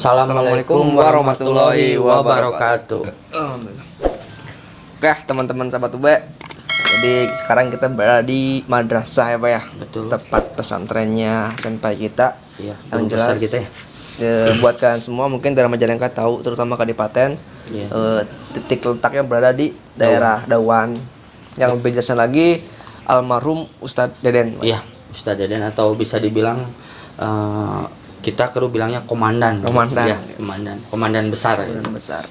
Assalamualaikum warahmatullahi wabarakatuh. Oke teman-teman sahabat UB, jadi sekarang kita berada di madrasah ya Pak ya. Betul. Tepat pesantrennya senpai kita. Iya, yang jelas kita ya. Buat kalian semua mungkin dari Majalengka tahu, terutama Kadipaten, titik letaknya berada di daerah Dawan. Yang lebih jelasnya lagi almarhum Ustadz Deden. Iya, Ustadz Deden, atau bisa dibilang kita perlu bilangnya komandan. Ya, komandan besar. Komandan besar.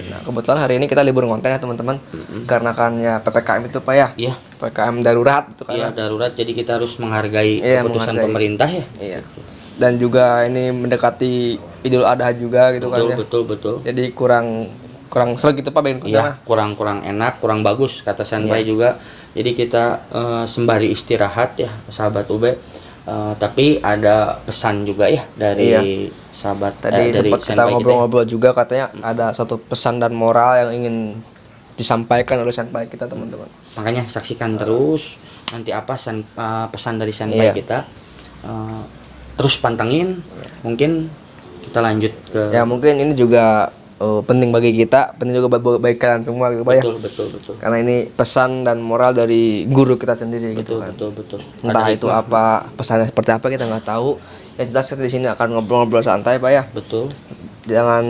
Nah, kebetulan hari ini kita libur konten ya teman-teman, karena kan ya PPKM itu Pak ya. Iya. PPKM darurat itu kan. Iya, darurat. Jadi kita harus menghargai keputusan pemerintah ya. Iya. Dan juga ini mendekati Idul Adha juga gitu kan ya. Betul. Jadi kurang seru gitu Pak bikin konten. Iya, kurang enak, kurang bagus kata senpai juga. Jadi kita sembari istirahat ya sahabat UB. Tapi ada pesan juga ya dari sahabat tadi sempat kita ngobrol-ngobrol juga, katanya ada satu pesan dan moral yang ingin disampaikan oleh senpai kita teman-teman. Makanya saksikan terus nanti apa pesan dari senpai kita. Terus pantengin, mungkin kita lanjut ke mungkin ini juga penting bagi kita, penting juga bagi kalian semua gitu Pak ya. Betul. Karena ini pesan dan moral dari guru kita sendiri gitu kan. Betul. Entah itu apa, pesannya seperti apa kita nggak tahu. Yang jelas kita di sini akan ngobrol-ngobrol santai Pak ya. Betul. Jangan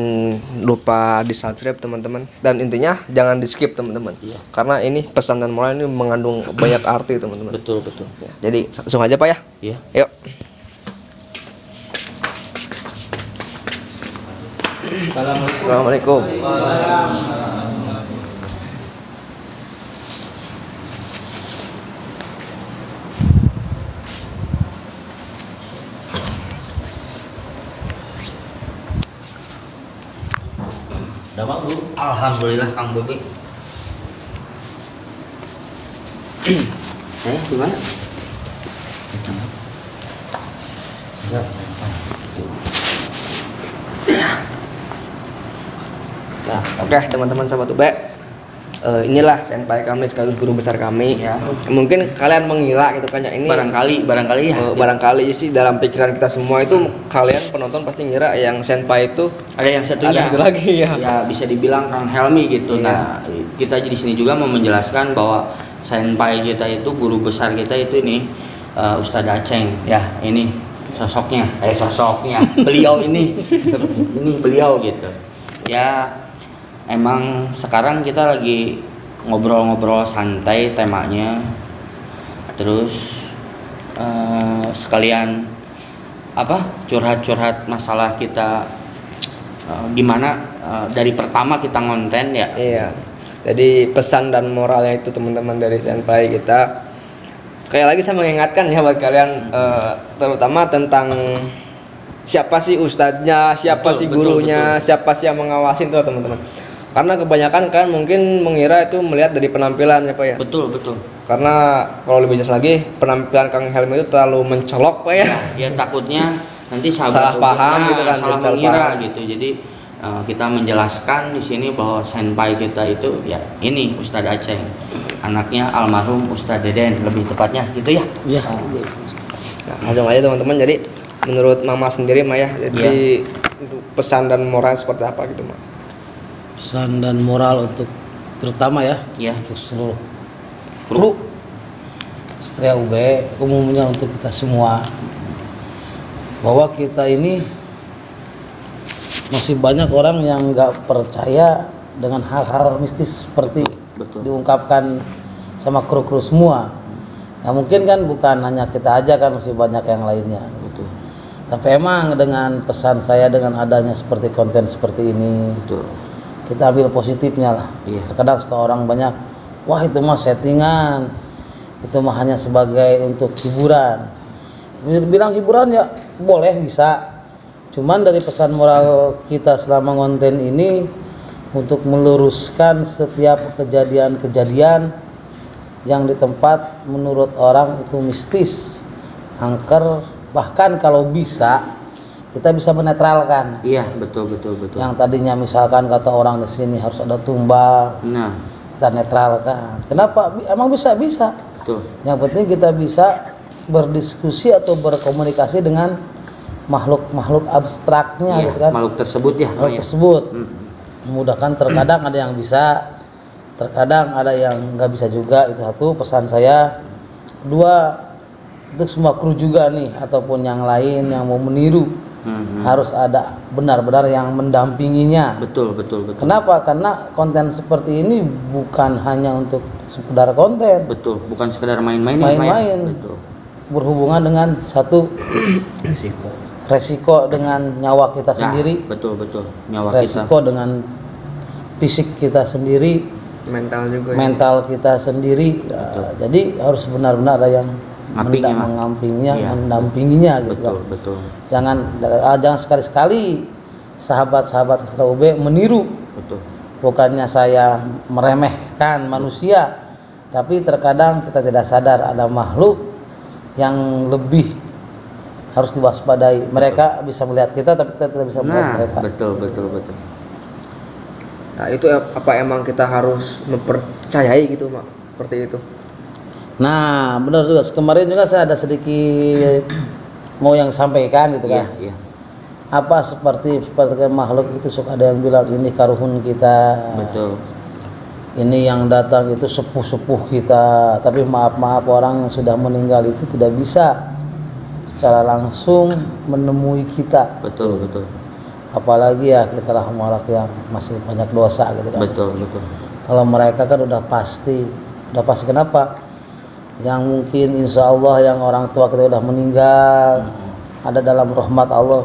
lupa di-subscribe teman-teman, dan intinya jangan di-skip teman-teman. Iya. Karena ini pesan dan moral ini mengandung banyak arti teman-teman. Betul. Ya, jadi langsung aja Pak ya. Iya. Yuk. Assalamualaikum. Udah Bang, Bu? Alhamdulillah Kang Bobi. Di mana? Nah, oke teman-teman sahabat UB, inilah senpai kami sekaligus guru besar kami. Ya. Mungkin kalian mengira gitu kan ya, ini barangkali ya. Barangkali sih dalam pikiran kita semua itu kalian penonton pasti ngira yang senpai itu ada yang satunya. Ada itu lagi ya. Ya bisa dibilang Kang Helmi gitu. Iya. Nah, kita di sini juga mau menjelaskan bahwa senpai kita itu, guru besar kita itu ini Ustadz Aceng. Ya, ini sosoknya. Beliau ini beliau gitu. Ya, emang sekarang kita lagi ngobrol-ngobrol santai temanya, terus sekalian curhat-curhat masalah kita, gimana dari pertama kita ngonten ya. Iya. Jadi pesan dan moralnya itu teman-teman dari senpai kita, sekali lagi saya mengingatkan ya buat kalian, terutama tentang siapa sih ustadznya, siapa sih gurunya, siapa sih yang mengawasi itu teman-teman. Karena kebanyakan kan mungkin mengira itu melihat dari penampilan ya Pak ya. Betul. Karena kalau lebih jelas lagi, penampilan Kang Helmi itu terlalu mencolok Pak ya. Ya takutnya nanti salah paham gitu kan, salah mengira gitu. Jadi kita menjelaskan di sini bahwa senpai kita itu ya ini Ustadz Aceh, anaknya almarhum Ustadz Deden lebih tepatnya gitu ya. Iya. Nah, langsung aja teman-teman. Jadi menurut Mama sendiri Maya, jadi untuk pesan dan moral seperti apa gitu Ma? Pesan dan moral untuk terutama ya, untuk seluruh kru Satria UB, umumnya untuk kita semua, bahwa kita ini masih banyak orang yang nggak percaya dengan hal-hal mistis seperti diungkapkan sama kru-kru semua. Ya mungkin kan bukan hanya kita aja kan, masih banyak yang lainnya. Tapi emang dengan pesan saya, dengan adanya seperti konten seperti ini, kita ambil positifnya lah. Terkadang suka orang banyak, wah itu mah settingan, itu mah hanya sebagai untuk hiburan. Bilang hiburan ya boleh, bisa. Cuman dari pesan moral kita selama konten ini untuk meluruskan setiap kejadian-kejadian yang di tempat menurut orang itu mistis, angker, bahkan kalau bisa kita bisa menetralkan. Iya, betul. Yang tadinya misalkan kata orang di sini harus ada tumbal, kita netralkan. Kenapa? Emang bisa. Betul. Yang penting kita bisa berdiskusi atau berkomunikasi dengan makhluk abstraknya Iya, gitu kan. makhluk tersebut ya. Makhluk ya. tersebut memudahkan, terkadang ada yang bisa, terkadang ada yang nggak bisa juga. Itu satu pesan saya. Kedua, untuk semua kru juga nih ataupun yang lain yang mau meniru, harus ada benar-benar yang mendampinginya. Betul. Kenapa? Karena konten seperti ini bukan hanya untuk sekedar konten, Betul, bukan sekedar main-main ya, Pak, ya? main-main, Betul. berhubungan dengan satu resiko dengan nyawa kita Nah, sendiri, betul. Nyawa resiko dengan fisik kita sendiri, Mental juga. mental kita sendiri. Jadi harus benar-benar ada yang Ngampingnya, Mas. mengampingnya, Iya. mendampinginya gitu kita. kan. Betul. Jangan sekali-sekali sahabat-sahabat Ekstra UB meniru. Betul. Bukannya saya meremehkan manusia, tapi terkadang kita tidak sadar ada makhluk yang lebih harus diwaspadai. Mereka bisa melihat kita, tapi kita tidak bisa melihat Nah, mereka. betul. Nah, itu apa emang kita harus mempercayai gitu, Mak? Seperti itu. Nah, benar juga. Kemarin juga saya ada sedikit mau yang sampaikan gitu kan. Iya. Apa seperti makhluk itu suka ada yang bilang ini karuhun kita. Betul. Ini yang datang itu sepuh-sepuh kita. Tapi maaf orang yang sudah meninggal itu tidak bisa secara langsung menemui kita. Betul. Apalagi ya kita lah makhluk yang masih banyak dosa gitu kan. Betul. Kalau mereka kan udah pasti kenapa? Yang mungkin insya Allah yang orang tua kita udah meninggal, ada dalam rahmat Allah,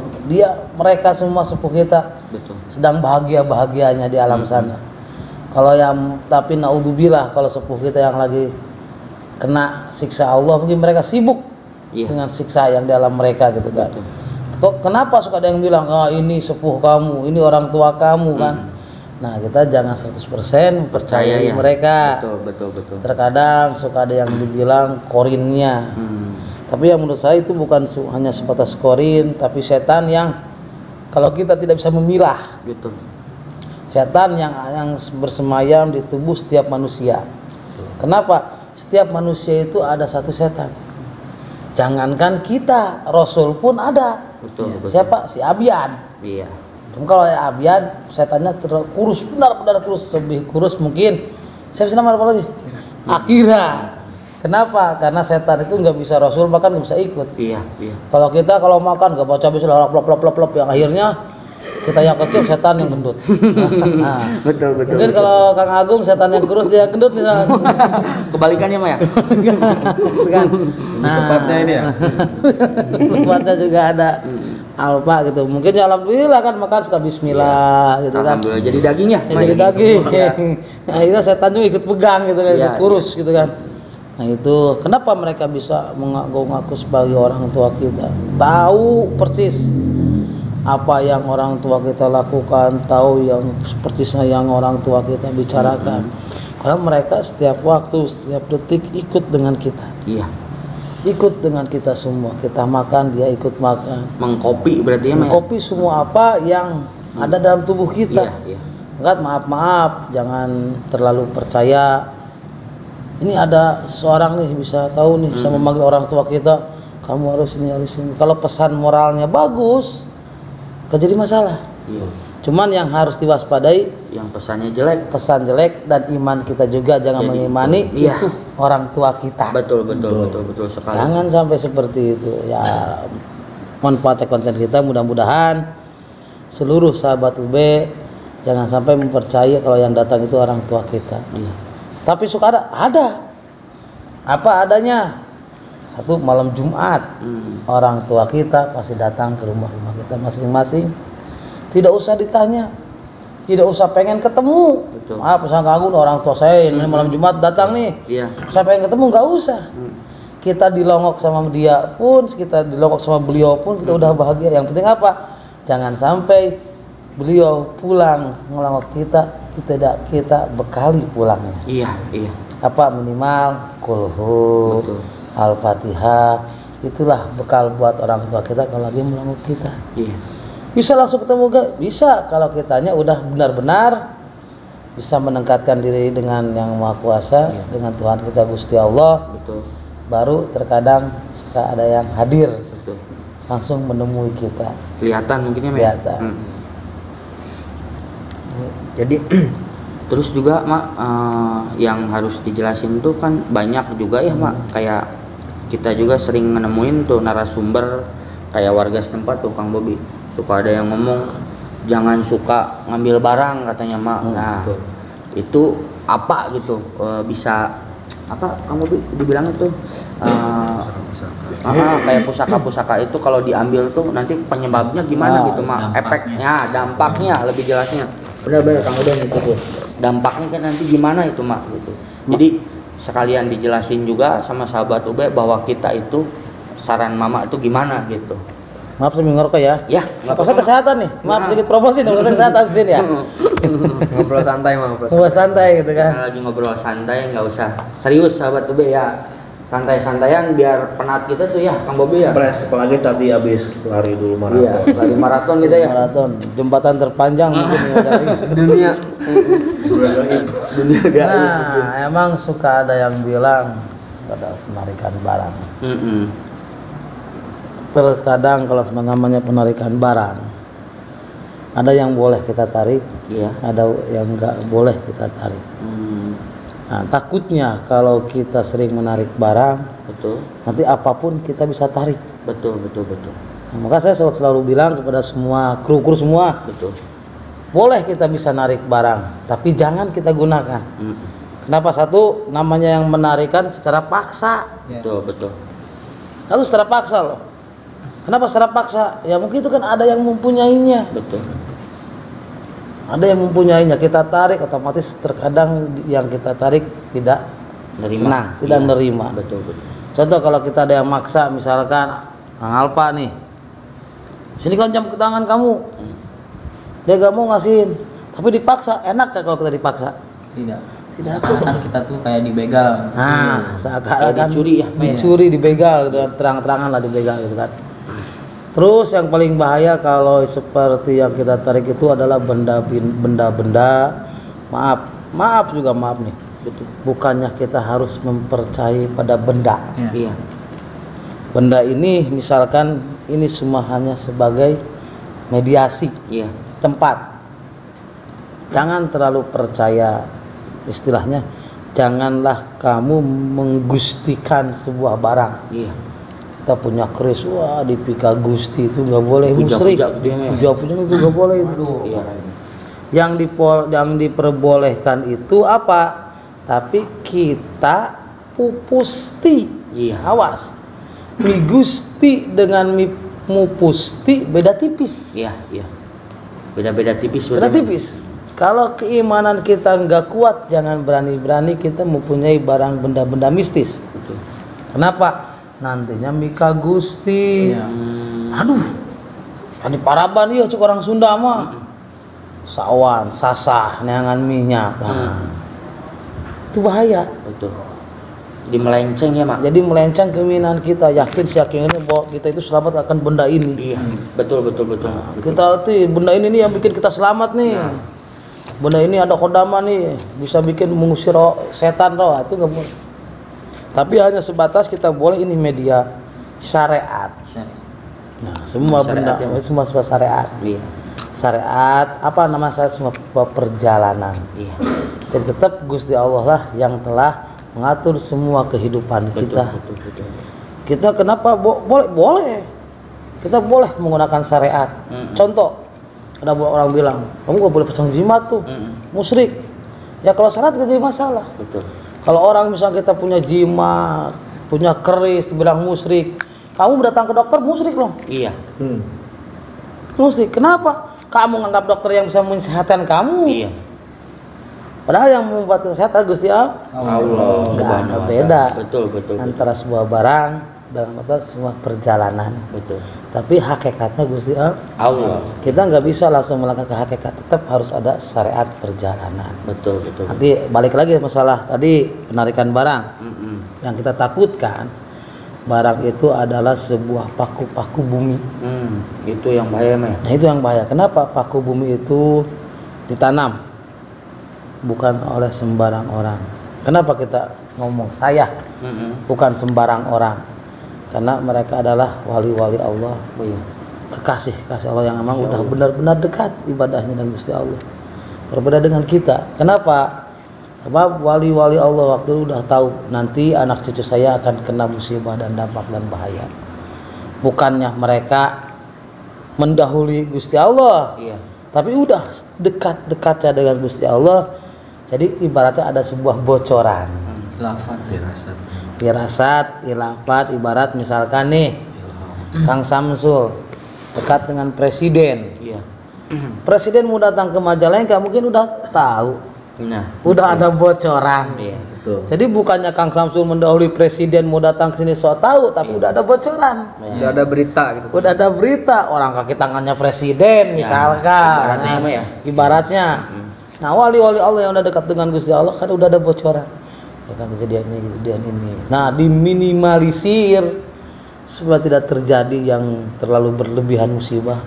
mereka semua sepuh kita Betul. sedang bahagianya di alam sana. Kalau yang tapi naudzubillah, kalau sepuh kita yang lagi kena siksa Allah, mungkin mereka sibuk dengan siksa yang di alam mereka gitu kan. Kok kenapa suka ada yang bilang ini sepuh kamu, ini orang tua kamu kan. Nah, kita jangan 100% percaya mereka. Betul. Terkadang suka ada yang dibilang korinnya. Tapi yang menurut saya itu bukan hanya sebatas korin, tapi setan yang kalau kita tidak bisa memilah. Gitu. Setan yang bersemayam di tubuh setiap manusia. Kenapa? Setiap manusia itu ada satu setan. Jangankan kita, Rasul pun ada. Betul. Siapa? Si Abyan. Iya. Cuma kalau Abyan setannya kurus, benar-benar kurus, lebih kurus mungkin. Siapa sih nama apa lagi? Akira. Kenapa? Karena setan itu nggak bisa Rasul makan, nggak bisa ikut. Iya. Kalau kita kalau makan nggak baca bismillah, plop, yang akhirnya kita yang kecil, setan yang gendut. Nah, Betul. mungkin kalau Kang Agung setan yang kurus, dia yang gendut nih. Kebalikannya, Maya. Kan? Nah, Tepatnya ini ya. tempatnya juga ada alpa gitu. Mungkin ya alhamdulillah kan makan suka bismillah gitu kan. Alhamdulillah jadi dagingnya. Ya, jadi daging. Akhirnya setan juga ikut pegang gitu kan, ikut kurus gitu kan. Nah itu kenapa mereka bisa mengaku sebagai orang tua kita, tahu persis apa yang orang tua kita lakukan, tahu yang percisnya yang orang tua kita bicarakan. Karena mereka setiap waktu, setiap detik ikut dengan kita. Iya. Ikut dengan kita semua. Kita makan, dia ikut makan. Mengkopi berarti ya, Maya? Mengkopi semua apa yang ada dalam tubuh kita. Iya. Enggak, maaf, jangan terlalu percaya. Ini ada seorang nih bisa tahu nih, bisa memanggil orang tua kita, kamu harus ini. Kalau pesan moralnya bagus, gak jadi masalah. Iya. Cuman yang harus diwaspadai, Yang pesannya jelek. pesan jelek dan iman kita juga jangan mengimani itu orang tua kita. Betul sekali. Jangan sampai seperti itu. Ya, manfaatnya konten kita mudah-mudahan seluruh sahabat UB jangan sampai mempercayai kalau yang datang itu orang tua kita. Iya. Tapi suka ada apa adanya. Satu malam Jumat orang tua kita pasti datang ke rumah-rumah kita masing-masing. Tidak usah ditanya, tidak usah pengen ketemu. Betul. Maaf, saya kagum orang tua saya ini malam Jumat datang nih. Iya. Saya pengen ketemu, nggak usah. Kita dilongok sama dia pun, kita dilongok sama beliau pun kita udah bahagia. Yang penting apa? Jangan sampai beliau pulang ngelongok kita bekali pulangnya. Iya. Apa minimal kulhu, Betul. Al-Fatihah, itulah bekal buat orang tua kita kalau lagi melongok kita. Iya. Bisa langsung ketemu gak? Bisa kalau kitanya udah benar-benar bisa mendekatkan diri dengan yang Maha Kuasa, dengan Tuhan kita Gusti Allah. Betul. Baru terkadang suka ada yang hadir. Betul. langsung menemui kita. Kelihatan mungkin ya, Mak. Kelihatan. Jadi Terus juga Mak, yang harus dijelasin tuh kan banyak juga ya Mak. Kayak kita juga sering nemuin tuh narasumber kayak warga setempat tuh Kang Bobi, suka ada yang ngomong jangan suka ngambil barang katanya Mak. Nah betul. itu apa gitu, bisa apa Kang Bobi dibilang itu kayak pusaka-pusaka itu kalau diambil tuh nanti penyebabnya gimana gitu Mak, efeknya, dampaknya lebih jelasnya. Benar-benar Kang Udan itu tuh dampaknya kan nanti gimana itu Mak gitu. Jadi sekalian dijelasin juga sama sahabat Ube bahwa kita itu saran Mama itu gimana gitu. Maaf saya ngerokok ya. Ya, nggak Proses apa-apa. kesehatan nih. Maaf sedikit promosi nih, proses kesehatan di sini ya. ngobrol santai mah, ngobrol Gua santai gitu Kita kan. lagi ngobrol santai, nggak usah serius sahabat Ube ya. Santai-santaian biar penat kita tuh ya Kang Bobi ya. Pres, apalagi tadi habis lari dulu Iya, maraton. lari maraton gitu ya. Maraton, jembatan terpanjang mungkin ya, kali. dunia. Dunia gaib. Nah, emang suka ada yang bilang ada penarikan barang. Mm-mm. Terkadang kalau namanya penarikan barang, ada yang boleh kita tarik, Iya. ada yang nggak boleh kita tarik. Nah, takutnya kalau kita sering menarik barang, Betul, nanti apapun kita bisa tarik. betul. Nah, maka saya selalu bilang kepada semua kru-kru semua, Betul. boleh kita bisa narik barang, tapi jangan kita gunakan. Kenapa? Satu, namanya yang menarikan secara paksa. Betul. Lalu secara paksa loh. Kenapa secara paksa? Ya mungkin itu kan ada yang mempunyainya. Betul. Ada yang mempunyainya, kita tarik otomatis terkadang yang kita tarik tidak senang, tidak Iya. nerima. Betul. Contoh kalau kita ada yang maksa, misalkan Kang Alpa nih, sini kan jam ke tangan kamu, dia gak mau ngasihin, tapi dipaksa. Enak gak kalau kita dipaksa? Tidak. Tidak. Seakan kita tuh kayak dibegal. Nah, seakan-akan Kayak dicuri ya. dicuri, dibegal gitu kan, terang-terangan lah dibegal gitu kan. Terus yang paling bahaya kalau seperti yang kita tarik itu adalah benda-benda, maaf nih. Betul. Bukannya kita harus mempercayai pada benda. Iya. Benda ini misalkan ini semua hanya sebagai mediasi, Iya. tempat. Jangan terlalu percaya, istilahnya janganlah kamu menggustikan sebuah barang. Iya. Kita punya keris, wah dipika gusti, itu nggak boleh, musyrik. Puja-puja gitu ya, Puja-puja itu nggak boleh itu. Iya. Yang diperbolehkan itu apa? Tapi kita pupusti. Iya. Awas. Mi gusti dengan mi mupusti beda tipis. Iya. Beda-beda tipis. Beda tipis. Kalau keimanan kita nggak kuat, jangan berani-berani kita mempunyai barang benda-benda mistis. Betul. Kenapa? Nantinya Mika Gusti. Aduh, kan di Paraban ya cuk orang Sunda mah. Sawan, sasah, neangan minyak. Nah, itu bahaya. Betul. Jadi melenceng ya Mak. Jadi melenceng keimanan kita, yakin bahwa kita itu selamat akan benda ini. Iya. Betul. Kita itu benda ini nih yang bikin kita selamat nih. Benda ini ada kodama nih, bisa bikin mengusir setan roh, itu nggak boleh. Tapi hanya sebatas kita boleh ini media syariat. Nah, semua Syariat benda, ya, semua syariat. Iya. Syariat, apa nama syariat, semua perjalanan. Iya. Jadi tetap Gusti Allah lah yang telah mengatur semua kehidupan kita. Betul. Kita kenapa boleh? Kita boleh menggunakan syariat. Contoh, ada orang bilang, kamu gak boleh pasang jimat tuh, musyrik. Ya kalau syariat tidak jadi masalah. Betul. Kalau orang misalnya kita punya jimat, punya keris, dibilang musyrik, kamu datang ke dokter musyrik loh. Iya. Musyrik. Kenapa? Kamu menganggap dokter yang bisa mensehatkan kamu. Iya. Padahal yang membuat kesehatan Gusti Allah. Nggak ada beda Betul. antara sebuah barang dengan sebuah perjalanan. Betul. Tapi hakikatnya Gusti Allah. kita nggak bisa langsung melakukan ke hakikat, tetap harus ada syariat perjalanan. Betul. Nanti balik lagi masalah tadi penarikan barang. Yang kita takutkan barang itu adalah sebuah paku-paku bumi. Itu yang bahaya Mak. Nah itu yang bahaya. Kenapa paku bumi itu ditanam bukan oleh sembarang orang? Kenapa kita ngomong saya bukan sembarang orang? karena mereka adalah wali-wali Allah, Oh iya. kekasih Allah yang memang udah benar-benar dekat ibadahnya dengan Gusti Allah. Berbeda dengan kita. Kenapa? Sebab wali-wali Allah waktu itu udah tahu nanti anak cucu saya akan kena musibah dan dampak dan bahaya. Bukannya mereka mendahului Gusti Allah, Iya. tapi udah dekat-dekatnya dengan Gusti Allah. Jadi ibaratnya ada sebuah bocoran, Lafaz. firasat, ilafat. Ibarat misalkan nih Kang Samsul dekat dengan presiden. Iya. Presiden mau datang ke Majalengka mungkin udah tahu, Nah, udah ada bocoran. iya. Betul. Jadi bukannya Kang Samsul mendahului presiden mau datang ke sini sok tahu, tapi udah ada bocoran. Udah ada berita gitu. Udah ada berita orang kaki tangannya presiden misalkan. ibaratnya ya. Ibaratnya. Nah, wali-wali Allah yang udah dekat dengan Gusti Allah kan udah ada bocoran. Ya kan kejadian ini. Nah, diminimalisir supaya tidak terjadi yang terlalu berlebihan musibah.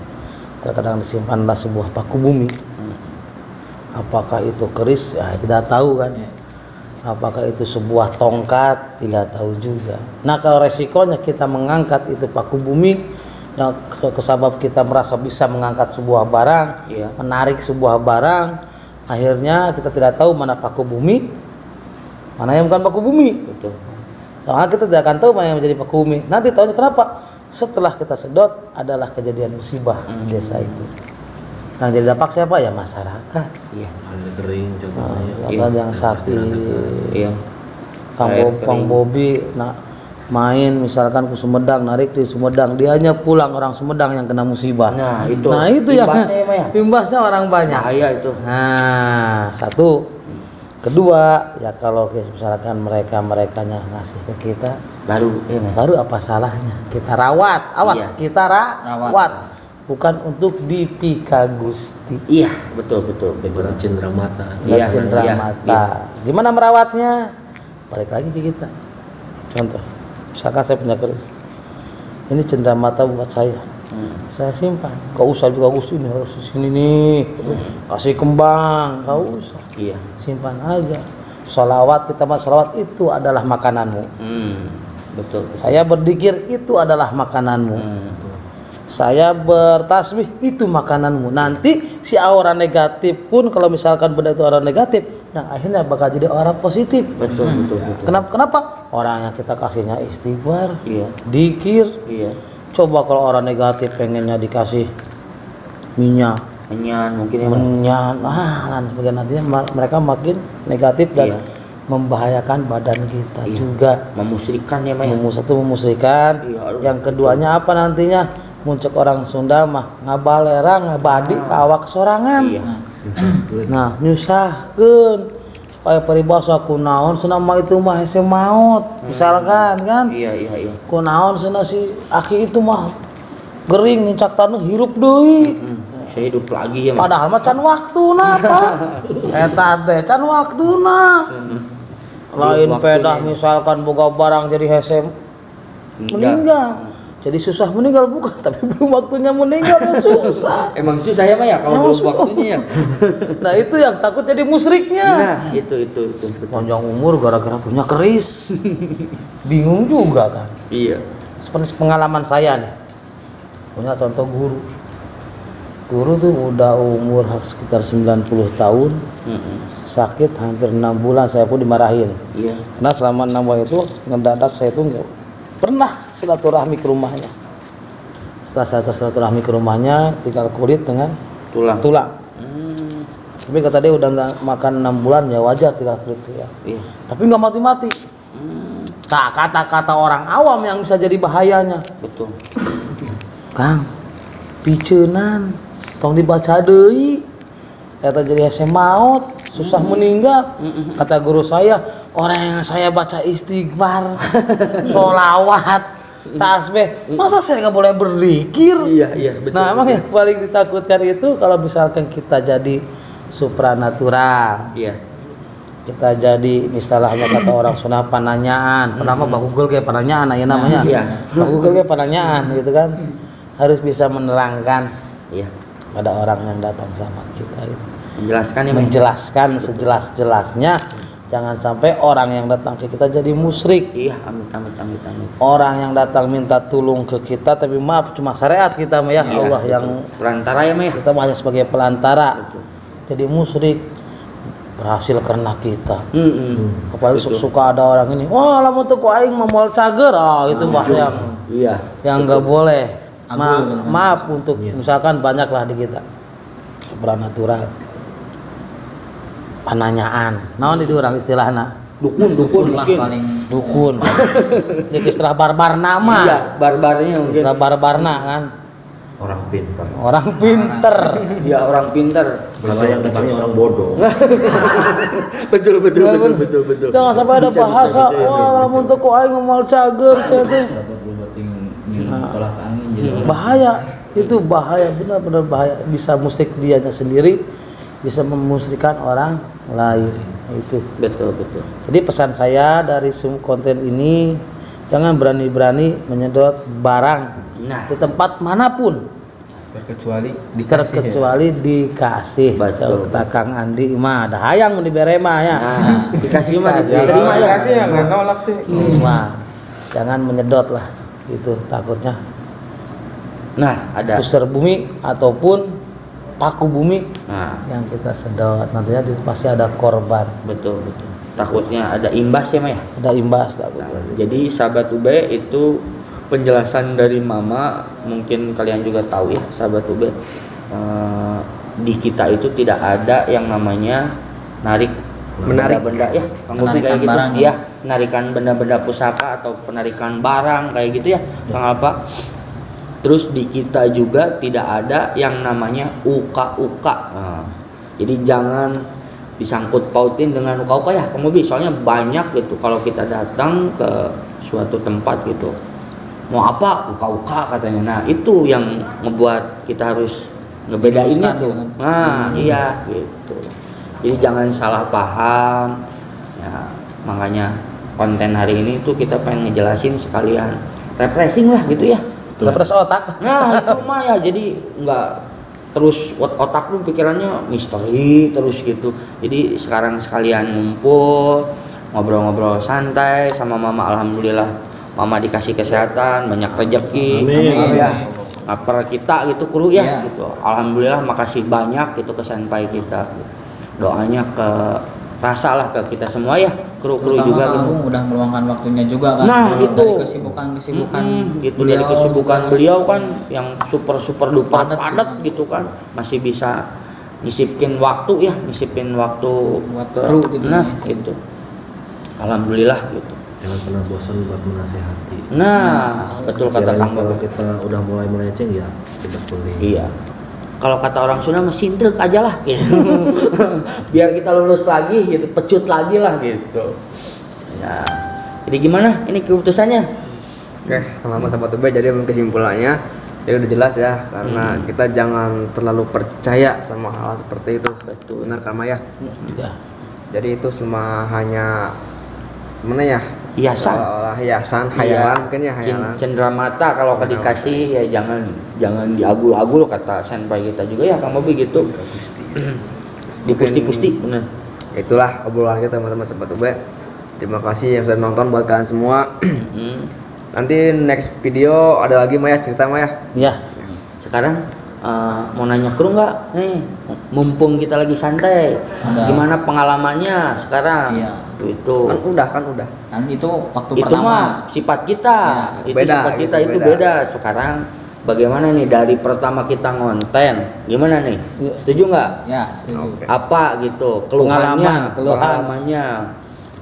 Terkadang disimpanlah sebuah paku bumi. Apakah itu keris? Ya, tidak tahu kan. Apakah itu sebuah tongkat? Tidak tahu juga. Nah, kalau resikonya kita mengangkat itu paku bumi, yang kesabab kita merasa bisa mengangkat sebuah barang, Iya. menarik sebuah barang, akhirnya kita tidak tahu mana paku bumi, mana yang bukan paku bumi. Betul. Soalnya kita tidak akan tahu mana yang menjadi paku bumi. Nanti tahunya kenapa? Setelah kita sedot adalah kejadian musibah di desa itu. Yang jadi dampak siapa? Ya masyarakat. Iya. Ada kering contohnya. Kan yang sakit. Iya. Kang Bobi main misalkan ke Sumedang, narik di Sumedang, dianya pulang orang Sumedang yang kena musibah. Nah, itu. yang Imbasnya ya, Maya? imbasnya orang banyak. Bahaya itu. Nah, satu. Kedua, ya kalau misalkan merekanya ngasih ke kita, baru apa salahnya? Kita rawat. Awas, Iya. kita rawat. Bukan untuk dipika Gusti. Iya, betul. Ibarat cindera mata. Iya, Cendera iya, mata. Gimana merawatnya? Balik lagi ke kita. Contoh, misalkan saya punya keris. Ini cendera mata buat saya. Saya simpan. Gak usah juga Gusti ini harus di sini nih. Kasih kembang, gak usah. Iya. Simpan aja. Sholawat, kita sholawat itu adalah makananmu. Betul. Saya berzikir itu adalah makananmu. Saya bertasbih itu makananmu. Nanti si aura negatif pun kalau misalkan benda itu aura negatif, nah akhirnya bakal jadi aura positif. Betul. Kenapa? Orang yang kita kasihnya istighfar, Iya. dikir. Iya. Coba kalau orang negatif pengennya dikasih minyak, Menyan mungkin ya. menyan, dan sebagainya, nantinya mereka makin negatif dan Iya. membahayakan badan kita Iya. juga. Memusrikan ya, Maya. Satu memusrikan. Iya, aduh. Yang keduanya apa nantinya? Muncul orang Sunda mah ngabalera ngabadi kawak sorangan. Iya. Nah, nyusahkeun supaya peribahasa kunaon cenah mah itu mah hese maut. Misalkan kan, Iya. kunaon cenah si aki itu mah gering nincak taneuh hirup deui. Saya hidup lagi ya, Maya. Padahal mah can waktuna, Pak. Eta teh can waktuna. Lain pedah misalkan boga barang jadi hese meninggal. Jadi susah meninggal bukan, tapi belum waktunya meninggal ya susah. Emang susah ya, Maya, kalau belum waktunya ya. Nah itu yang takut jadi musyriknya. Nah, itu. Panjang umur gara-gara punya keris. Bingung juga kan. Iya. Seperti pengalaman saya nih. Punya contoh guru. Guru tuh udah umur sekitar 90 tahun. Sakit hampir 6 bulan saya pun dimarahin. Iya. Karena selama 6 bulan itu ngedadak saya tuh nggak pernah silaturahmi ke rumahnya. Setelah saya silaturahmi ke rumahnya, tinggal kulit dengan tulang. Tapi kata dia udah nggak makan 6 bulan ya wajar tinggal kulit tulang. Iya. Tapi nggak mati-mati. Nah, kata-kata orang awam yang bisa jadi bahayanya. Betul. Kang, piceunan, tong dibaca deui. Eta jadi hese maut, susah meninggal. Kata guru saya, orang yang saya baca istighfar, sholawat, tasbih, masa saya nggak boleh berzikir? Iya, betul. Nah, emang yang paling ditakutkan itu kalau misalkan kita jadi supranatural. Iya. Kita jadi misalnya kata orang Sunda pananyaan. Pernah mah Google kayak pananyaan ya namanya. Iya. Google kayak pananyaan gitu kan. Harus bisa menerangkan Iya. pada orang yang datang sama kita gitu. Menjelaskan ya, Maya. Menjelaskan sejelas-jelasnya. jangan sampai orang yang datang ke kita jadi musyrik. Iya, amit amit amit amit. Orang yang datang minta tolong ke kita, tapi maaf cuma syariat kita mah ya, Iya, Allah betul. yang Perantara ya Maya. kita hanya sebagai pelantara. Jadi musyrik berhasil karena kita. Apalagi suka ada orang ini, wah lamun tuh ku aing memual cager, itu bah yang nggak boleh. Maaf untuk misalkan banyaklah di kita supranatural, penanyaan, naon di orang istilahna Dukun lah mungkin. paling dukun. Jadi istilah barbar nama, Iya, barbarnya mungkin. istilah barbarna kan, Orang pintar. orang pinter. Ya orang pintar. Kalau yang datangnya orang bodoh. betul. Jangan sampai ada bahasa, wah lamun teu ku aing memual cager, saya tuh tolak angin jadi bahaya. Itu bahaya, benar-benar bahaya, bisa musyrik dianya sendiri, bisa memusyrikan orang lain. Itu Betul. jadi pesan saya dari konten ini, jangan berani-berani menyedot barang Nah, di tempat manapun terkecuali dikasih. Betul. Kata Kang Andi mah ada hayang mun dibere mah ya. nah, dikasih mah Dikasih. diterima ya. Mah jangan menyedot lah, itu takutnya Nah, ada. pusar bumi ataupun paku bumi Nah, yang kita sedot, nantinya pasti ada korban, betul. Takutnya ada imbas ya Maya. ada imbas takutnya. Jadi sahabat UB itu penjelasan dari Mama, mungkin kalian juga tahu ya sahabat UB, di kita itu tidak ada yang namanya menarik benda ya, Kang Bobi kayak gitu barang, ya, penarikan benda-benda pusaka atau penarikan barang kayak gitu ya Kang Alpa. Terus di kita juga tidak ada yang namanya uka-uka. Nah, jadi jangan disangkut pautin dengan uka-uka ya Kang Bobi, soalnya banyak gitu kalau kita datang ke suatu tempat gitu, mau apa uka-uka katanya. Nah itu yang ngebuat kita harus ngebedainnya tuh. Nah iya gitu. Jadi jangan salah paham ya, makanya konten hari ini tuh kita pengen ngejelasin sekalian refreshing lah gitu ya. Refresh otak. Nah itu mah ya, jadi nggak terus otak lu pikirannya misteri terus gitu. Jadi sekarang sekalian ngumpul ngobrol-ngobrol santai sama Mama. Alhamdulillah Mama dikasih kesehatan, banyak rezeki. Amin. Ya. Lapar kita gitu kru ya Iya. gitu. Alhamdulillah makasih banyak gitu ke senpai kita. Doanya ke rasa lah ke kita semua ya, kru-kru terutama juga Kang gitu. Agung udah meluangkan waktunya juga kan. Nah, itu. Dari kesibukan Gitu dari kesibukan beliau kan yang super duper Padat padat gitu kan, masih bisa nyisipin waktu Buat kru gitu nah ya. itu alhamdulillah gitu. Jangan pernah bosan buat menasehati. Nah betul kata Kirain Kang kalau Bobi. kita udah mulai melenceng ya kita kuning. Iya, kalau kata orang Sunda mah sintrek aja lah gitu. Biar kita lulus lagi gitu, pecut lagi lah gitu ya. Jadi gimana ini keputusannya? Oke, teman-teman sahabat UB, jadi kesimpulannya jadi udah jelas ya, karena kita jangan terlalu percaya sama hal seperti itu. Betul. Benar kan Maya? Ya. Jadi itu cuma hanya mana ya? Hiasan. Seolah-olah hiasan, Iya, hayalan mungkin ya, hayalan. cendera mata kalau dikasih ya jangan diagul-agul kata senpai kita juga ya Kang Bobi gitu. Dipusti-pusti bener. Itulah obrolan kita teman-teman sahabat UB. Terima kasih yang sudah nonton buat kalian semua. Nanti next video ada lagi Maya, cerita Maya. Ya. Sekarang mau nanya kru nggak nih, mumpung kita lagi santai, Ada. gimana pengalamannya sekarang? Iya. Itu Kan udah. Kan itu waktu itu pertama. mah sifat kita, Ya, itu beda, sifat kita itu itu beda. beda. Sekarang bagaimana nih dari pertama kita ngonten, gimana nih? Iya. Setuju nggak? Ya, setuju. Oke. Apa gitu keluhannya, Keluhan. pengalamannya?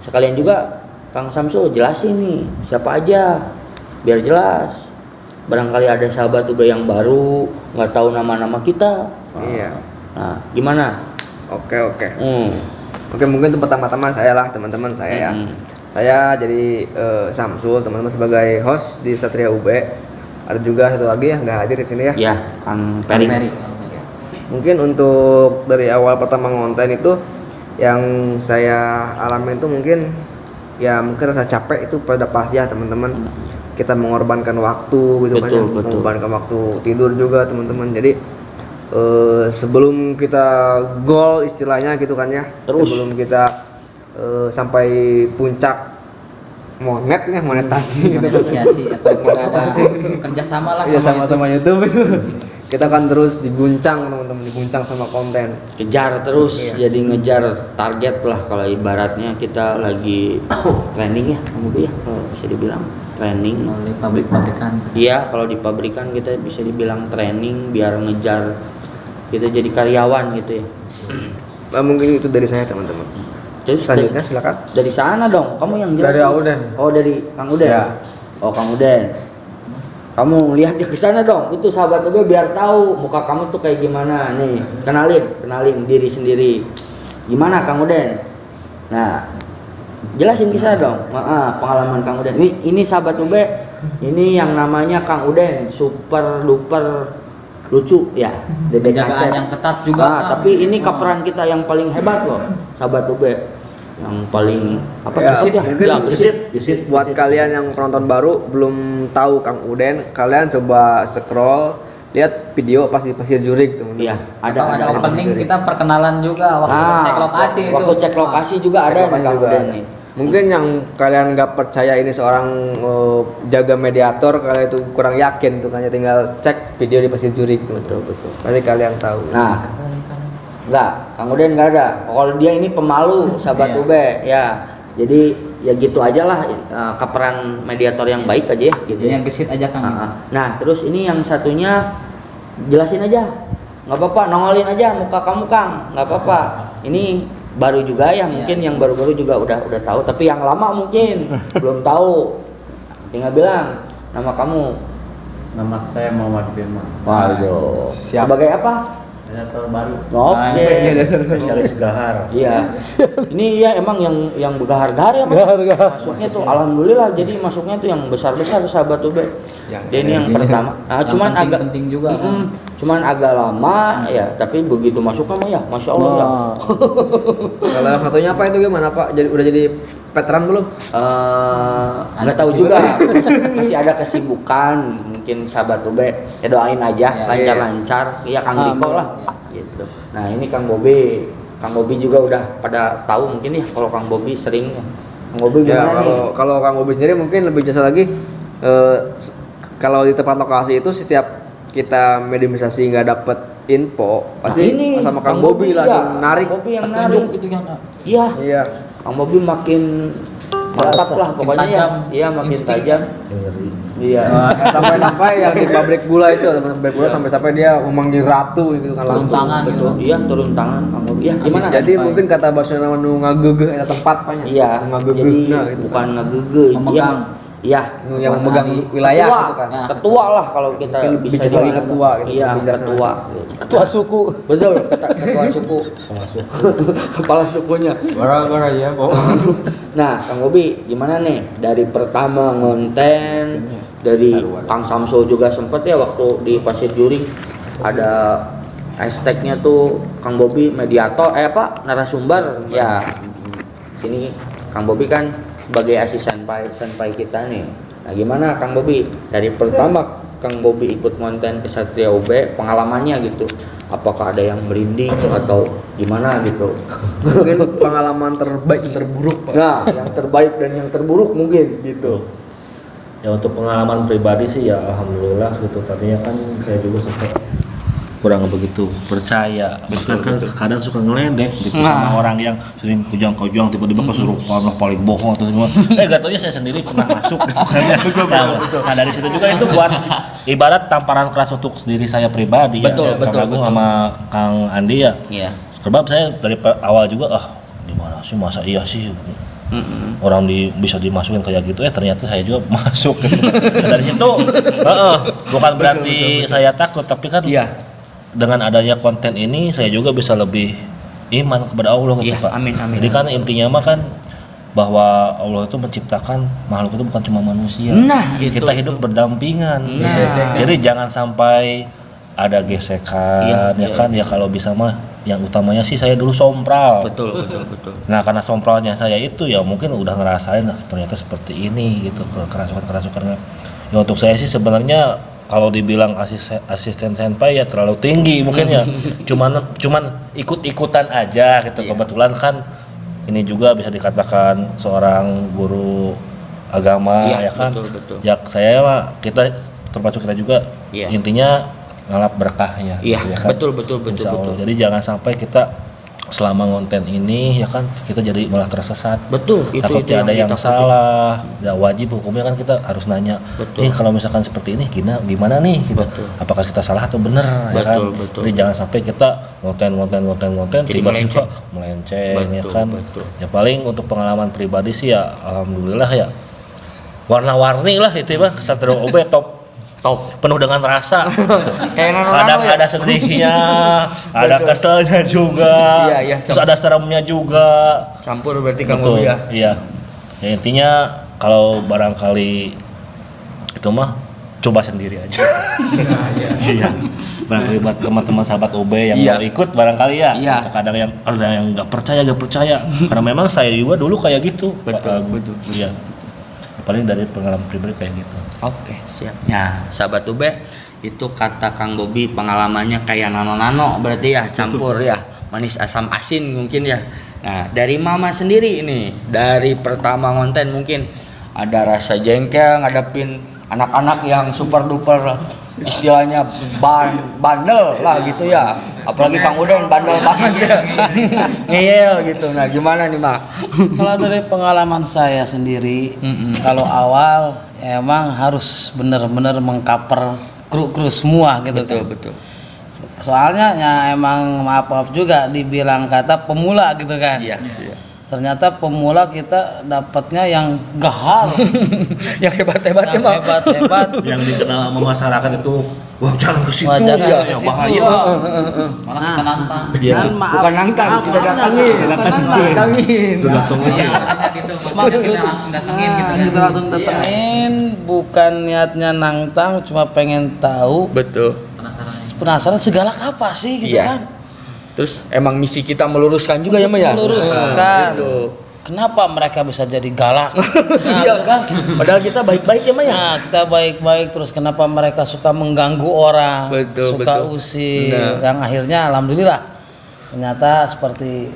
Sekalian juga Kang Samsul jelasin nih siapa aja, biar jelas. Barangkali ada sahabat udah yang baru nggak tahu nama-nama kita. Iya. Nah, gimana? Oke. Hmm. Oke, mungkin itu pertama-tama saya lah teman-teman saya ya. Saya jadi Samsul, teman-teman sebagai host di Satria UB. Ada juga satu lagi yang nggak hadir di sini ya. Ya, Kang Kang Peri. Peri. Mungkin untuk dari awal pertama ngonten itu yang saya alamin itu mungkin rasa capek itu pada pasti ya teman-teman. Kita mengorbankan waktu gitu kan ya. Betul. Mengorbankan waktu tidur juga teman-teman. Jadi sebelum kita goal istilahnya gitu kan ya. Terus. Sebelum kita sampai puncak monetasi gitu. Apresiasi atau kita ada kerjasama lah Iya, sama sama-sama YouTube itu. Kita kan terus diguncang teman-teman, diguncang sama konten. Kejar terus, jadi ngejar target lah. Kalau ibaratnya kita lagi training ya, kamu ya, kalau bisa dibilang training. oleh pabrik-pabrikan. Iya, kalau di pabrikan kita bisa dibilang training biar ngejar kita jadi karyawan gitu ya. Mungkin itu dari saya teman-teman. Terus Selanjutnya silakan. dari sana dong, kamu yang jelas. Dari Auden. Oh, dari Kang Uden. Ya. Oh, Kang Uden. Kamu lihat ke sana dong. Itu sahabat gue biar tahu muka kamu tuh kayak gimana nih. Kenalin diri sendiri. Gimana Kang Uden? Nah, jelasin ke saya dong. Pengalaman Kang Uden. Ini sahabat Ube. Ini yang namanya Kang Uden, super duper lucu ya. Dedek Penjagaan Aceh. yang ketat juga. Kang. Tapi ini kaperan kita yang paling hebat loh, sahabat Ube. Yang paling apa Ya, gesit ya? mungkin Ya, gesit. Buat kalian yang penonton baru belum tahu Kang Uden, kalian coba scroll lihat video pasti pasir jurik teman-teman. Iya, Atau ada Pasir opening Jurik. kita perkenalan juga waktu cek lokasi itu. Waktu cek lokasi juga Cek ada lokasi Kang juga. Uden nih. Mungkin yang kalian nggak percaya ini seorang jaga mediator, kalian itu kurang yakin tuh, hanya tinggal cek video di pasir jurik tuh. Betul. Pasti kalian tahu. Nah, enggak, Kang Uden enggak ada. Kalau dia ini pemalu, sahabat Iya. Ube, ya. Jadi ya gitu aja lah, kaperan mediator yang baik aja ya gitu. Jadi yang gesit aja Kang. Nah, terus ini yang satunya jelasin aja. Nggak apa-apa, nongolin aja muka kamu Kang, nggak apa-apa. Ini baru juga ya, mungkin yang baru-baru juga udah tahu, tapi yang lama mungkin belum tahu. Tinggal bilang nama kamu. Nama saya Muhammad Firman, Waduh. Siap. Sebagai apa? editor baru. Oke. Spesialis gahar. Iya. Ini ya emang yang bergahar-gahar ya, Mas. Masuknya tuh alhamdulillah, jadi masuknya tuh yang besar-besar sahabat Ube. Dia ini yang pertama. Nah, Yang cuman penting- agak penting juga, kan? Cuman agak lama ya, tapi begitu masuk kamu ya, Masya Allah ya. Kalau yang satunya apa itu gimana Pak? Udah jadi veteran belum? Nggak tahu juga. Masih ada kesibukan, mungkin sahabat Ube. Ya doain aja Ya, lancar-lancar. Iya Kang Diko lah. Gitu. Nah, ini Kang Bobi. Kang Bobi juga udah pada tahu mungkin ya kalau Kang Bobi sering. Kang Bobi Ya gimana nih? kalau Kang Bobi sendiri mungkin lebih jasa lagi. Kalau di tempat lokasi itu setiap kita mediumisasi nggak dapet info, pasti ini sama Kang Kang Bobi Bobi, langsung iya. narik. Kang Bobi yang Petunjuk narik. gitu kan. Iya. Iya. Kang Bobi makin mantap lah pokoknya ya. tajam. Iya, makin Insting. tajam. Iya. Sampai-sampai yang di pabrik gula itu, pabrik gula sampai-sampai dia memanggil ratu gitu kan Turun langsung. tangan Betul. gitu. Iya, turun tangan Kang Bobi. Iya, gimana? Jadi mungkin kata bahasa nama nu ngagegeh eta tempat panya. Iya. Ngagegeh Jadi nah gitu. bukan ngegege, Memegang. Iya. Nu yang Kekuasaan memegang di- wilayah Ketua. gitu kan. Ya. Ketua lah kalau kita Mungkin bisa bijak lagi bilang. ketua gitu, Iya, bijak ketua. Ketua suku. Betul, ketua suku. Kepala sukunya. Gara-gara ya kok. Nah, Kang Bobi, gimana nih dari pertama ngonten, dari Kang Samsul juga sempet ya waktu di Pasir Juring ada hashtagnya tuh Kang Bobi mediator, narasumber ya. Sini Kang Bobi kan sebagai asisten senpai kita nih. Nah, gimana Kang Bobi dari pertama Kang Bobi ikut ngonten Kesatria UB, pengalamannya gitu? Apakah ada yang merinding atau gimana gitu? Mungkin pengalaman terbaik dan terburuk Pak. Nah, yang terbaik dan yang terburuk mungkin gitu. Ya untuk pengalaman pribadi sih ya alhamdulillah gitu. Tadinya kan saya juga sempat kurang begitu percaya. Bahkan kan kadang suka ngeledek gitu sama orang yang sering kujang-kujang tiba-tiba kesurupan lah paling bohong atau semua. Gak taunya saya sendiri pernah masuk gitu kan. Nah dari situ juga itu buat ibarat tamparan keras untuk diri saya pribadi Betul, ya. Kang Agung sama Kang Andi ya. Iya. Sebab saya dari awal juga gimana sih masa iya sih orang bisa dimasukin kayak gitu ternyata saya juga masuk gitu. Dari situ bukan berarti saya takut tapi kan dengan adanya konten ini saya juga bisa lebih iman kepada Allah gitu Iya, Pak. amin. Jadi kan intinya mah kan bahwa Allah itu menciptakan makhluk itu bukan cuma manusia. Nah, gitu. Kita hidup berdampingan. Nah. Gitu. Jadi jangan sampai ada gesekan Iya. kan ya kalau bisa mah yang utamanya sih saya dulu sompral. Betul. Nah karena sompralnya saya itu ya mungkin udah ngerasain ternyata seperti ini gitu kerasukan. Ya untuk saya sih sebenarnya kalau dibilang asisten senpai ya terlalu tinggi mungkin ya. Cuman ikut-ikutan aja gitu. Kebetulan kan ini juga bisa dikatakan seorang guru agama, Iya, ya kan. betul. Ya saya mah kita termasuk kita juga Iya. intinya ngalap berkahnya. Iya, gitu ya kan? betul. Insya Allah. Jadi jangan sampai kita selama konten ini ya kan kita jadi malah tersesat. Betul, itu Takutnya ada yang kita salah, ya wajib hukumnya kan kita harus nanya. Betul. Nih kalau misalkan seperti ini gimana nih gitu. Betul. Apakah kita salah atau benar ya kan? Betul. Jadi jangan sampai kita konten Jadi tiba-tiba melenceng ya Betul, kan. betul. Ya paling untuk pengalaman pribadi sih ya alhamdulillah ya warna-warni lah itu mah Satria OB top penuh dengan rasa gitu. Kayak Kadang nano-nano ya? ada sedihnya, ada keselnya juga, Iya, terus ada seremnya juga. Campur berarti Kang Betul, Bobi ya. iya. Ya, intinya kalau barangkali itu mah coba sendiri aja. Iya. Barangkali buat teman-teman sahabat OB yang Iya. mau ikut barangkali ya. Iya. Atau kadang yang ada yang nggak percaya. Karena memang saya juga dulu kayak gitu. Betul. Iya. Paling dari pengalaman pribadi kayak gitu. Oke, siap. Ya, sahabat Ube, itu kata Kang Bobi pengalamannya kayak nano-nano berarti ya, campur ya, manis asam asin mungkin ya. Nah, dari Mama sendiri ini, dari pertama konten mungkin ada rasa jengkel ngadepin anak-anak yang super duper istilahnya bandel lah gitu ya. Apalagi Kang Uden bandel banget ya. Ngeyel gitu. Nah, gimana nih, Mak? Kalau dari pengalaman saya sendiri, kalau awal ya emang harus benar-benar mengcover kru semua gitu kan. Betul. Soalnya ya emang maaf juga dibilang kata pemula gitu kan. Iya. Ternyata pemula kita dapatnya yang gahar, Yang hebat-hebat ya, yang Mak. hebat-hebat. Yang dikenal sama masyarakat itu, wah jangan ke situ, Wah, jangan ya, ke situ. bahaya. Malah kita nantang. Iya. Dan maaf, Bukan nantang, maaf, kita maaf, datangin. datangin. Datang aja. Katanya gitu, maksudnya kita langsung datengin gitu kan. Kita langsung datengin, bukan niatnya nantang, cuma pengen tahu, Betul. penasaran segala apa sih gitu Iya. kan. Terus emang misi kita meluruskan juga ya, Mak ya? Meluruskan. Gitu. Kenapa mereka bisa jadi galak? Iya kan? Padahal kita baik-baik ya, Mak ya? Nah, kita baik-baik, terus kenapa mereka suka mengganggu orang, Betul, suka betul. usir, Nah. yang akhirnya alhamdulillah ternyata seperti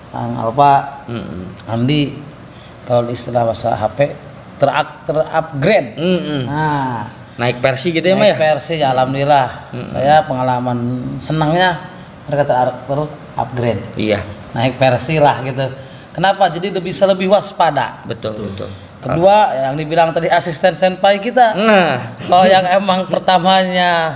Kang Alfa, Andi, kalau istilah bahasa HP terupgrade. Nah, Naik versi gitu ya, Mak ya? naik versi ya alhamdulillah. Saya pengalaman senangnya mereka terupgrade, Iya, naik versi lah gitu. Kenapa? Jadi bisa lebih waspada. betul. Kedua, yang dibilang tadi asisten senpai kita. Nah, Kalau yang emang pertamanya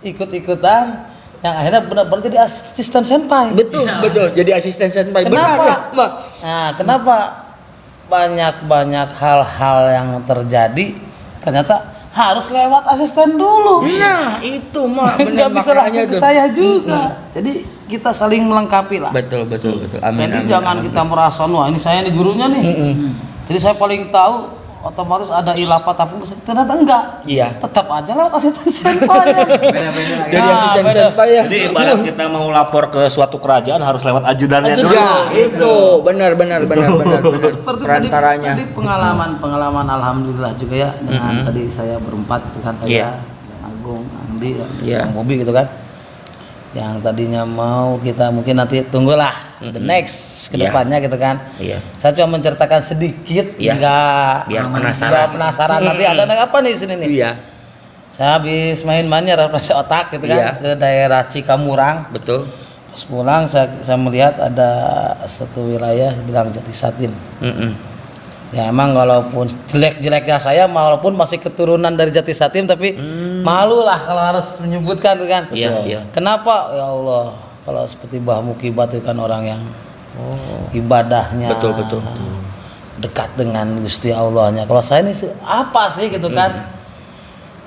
ikut-ikutan, yang akhirnya benar-benar jadi asisten senpai. betul. Jadi asisten senpai. Benar Kenapa? ya, Mak? Nah, kenapa banyak hal-hal yang terjadi ternyata harus lewat asisten dulu. Nah, itu, Mak. Nggak bisa makanya langsung ke tuh. saya juga. Jadi kita saling melengkapi lah. Betul. Amin. Jadi jangan kita merasa, wah ini saya nih gurunya nih. Jadi saya paling tahu, otomatis ada ilafat tapi ternyata enggak. Iya. Tetap aja lewat asisten senpai. Beda-beda Jadi Nah, asisten beda. senpai ya. Jadi ibarat kita mau lapor ke suatu kerajaan harus lewat ajudannya dulu. Ya, itu benar. Seperti Perantaranya. tadi pengalaman alhamdulillah juga ya dengan tadi saya berempat itu kan saya, Iya. Bang Agung, Andi, Iya. Bang Bobi gitu kan. Yang tadinya mau kita mungkin nanti tunggulah the next ke Iya. depannya gitu kan. Iya. Saya cuma menceritakan sedikit, Iya. enggak Biar penasaran. enggak penasaran nanti ada apa nih di sini nih. Iya, Saya habis main-mainnya refleksi otak gitu kan Iya. ke daerah Cikamurang. betul. Pas pulang saya melihat ada satu wilayah bilang Jatisatin. Ya emang walaupun jelek-jeleknya saya walaupun masih keturunan dari Jatisatin tapi malu lah kalau harus menyebutkan tuh kan. Iya. Kenapa? Ya Allah, kalau seperti Mbah Mukibat itu kan orang yang ibadahnya Betul. dekat dengan Gusti Allahnya. Kalau saya ini apa sih gitu kan?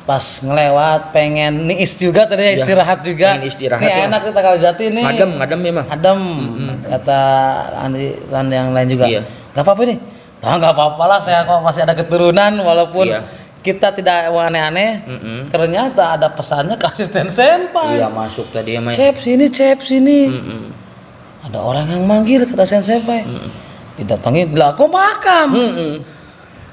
Pas ngelewat pengen niis juga tadi Iya, istirahat juga. pengen istirahat Nih ya. enak kita kalau Jati nih. Ngadem ya, Mak. Adem kata Andi dan yang lain juga. Iya. Gak apa-apa nih. Nah, gak apa-apa lah saya kok masih ada keturunan walaupun Iya. kita tidak aneh-aneh. Ternyata ada pesannya ke asisten senpai. Iya, masuk tadi ya, Mak. Cep sini. Ada orang yang manggil kata asisten senpai. Didatangi, lah kok makam?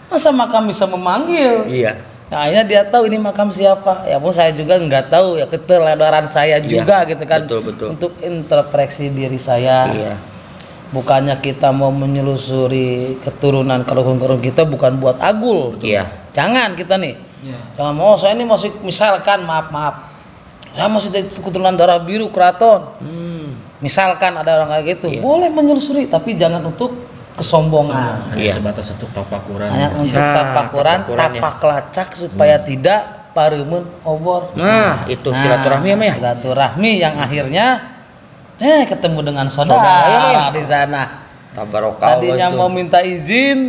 Masa makam bisa memanggil? Iya. Nah, akhirnya dia tahu ini makam siapa. Ya pun saya juga nggak tahu ya keteledoran saya juga gitu kan. Betul. Untuk introspeksi diri saya. Iya. bukannya kita mau menyelusuri keturunan keluarga kita, bukan buat agul. Iya. Jangan kita nih. Iya. Jangan mau saya ini masih misalkan maaf saya masih dari keturunan darah biru keraton. Misalkan ada orang kayak gitu, boleh menyelusuri tapi jangan untuk kesombongan. Hanya sebatas untuk tapakuran. Hanya untuk tapak lacak supaya tidak paremen obor. Nah, itu silaturahmi ya, Maya? Silaturahmi yang akhirnya ketemu dengan saudara di sana. Tabarokah. Tadinya mau minta izin,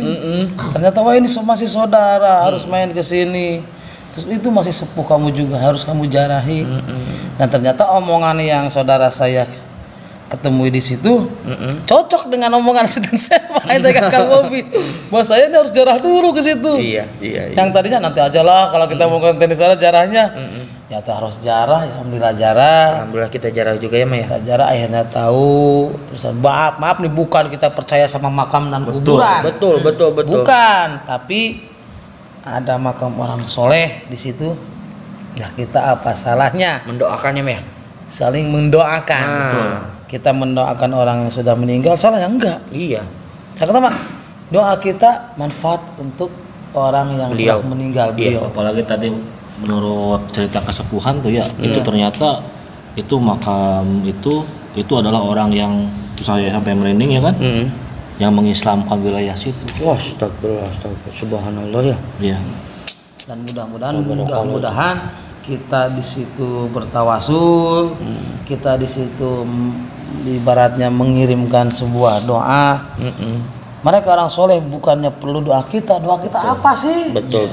ternyata wah ini masih saudara, harus main ke sini. Terus itu masih sepuh kamu juga, harus kamu jarahi. Dan ternyata omongan yang saudara saya ketemu di situ cocok dengan omongan sedang saya itu kan Kang Bobi. Bahwa saya ini harus jarah dulu ke situ. Iya. Yang tadinya nanti aja lah kalau kita mau konten di sana jarahnya. Ya harus jarah, ya alhamdulillah jarah. Alhamdulillah kita jarah juga ya, Maya. Kita jarah akhirnya tahu. Terus maaf nih, bukan kita percaya sama makam dan kuburan. Betul. Bukan, tapi ada makam orang soleh di situ. Nah, kita apa salahnya? Mendoakannya, Maya. Saling mendoakan. Betul. Kita mendoakan orang yang sudah meninggal, salah ya enggak? Iya. Saya kata, Mak, doa kita manfaat untuk orang yang Beliau. telah meninggal. Beliau. Apalagi tadi menurut cerita kesepuhan tuh ya, itu ternyata itu makam itu adalah orang yang saya sampai merinding ya kan, yang mengislamkan wilayah situ. Wah, astagfirullah, subhanallah ya. Iya. Dan mudah-mudahan kita di situ bertawasul, kita di situ ibaratnya mengirimkan sebuah doa. Mereka orang soleh bukannya perlu doa kita apa sih? Betul.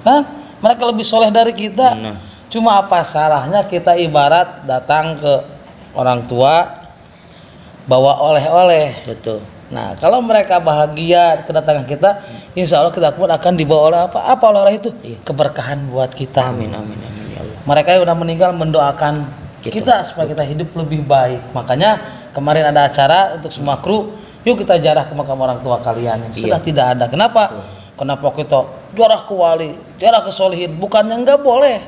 Kan? Mereka lebih soleh dari kita. Cuma apa salahnya kita ibarat datang ke orang tua bawa oleh-oleh. Betul. Nah, kalau mereka bahagia kedatangan kita, insya Allah kita pun akan dibawa oleh apa? Apa oleh itu? Keberkahan buat kita. Amin ya Allah. Mereka yang udah meninggal mendoakan kita supaya kita hidup lebih baik. Makanya kemarin ada acara untuk semua kru, yuk kita jarah ke makam orang tua kalian. Sudah tidak ada. Kenapa kita jarah ke wali, jarah ke solihin? Bukannya enggak boleh.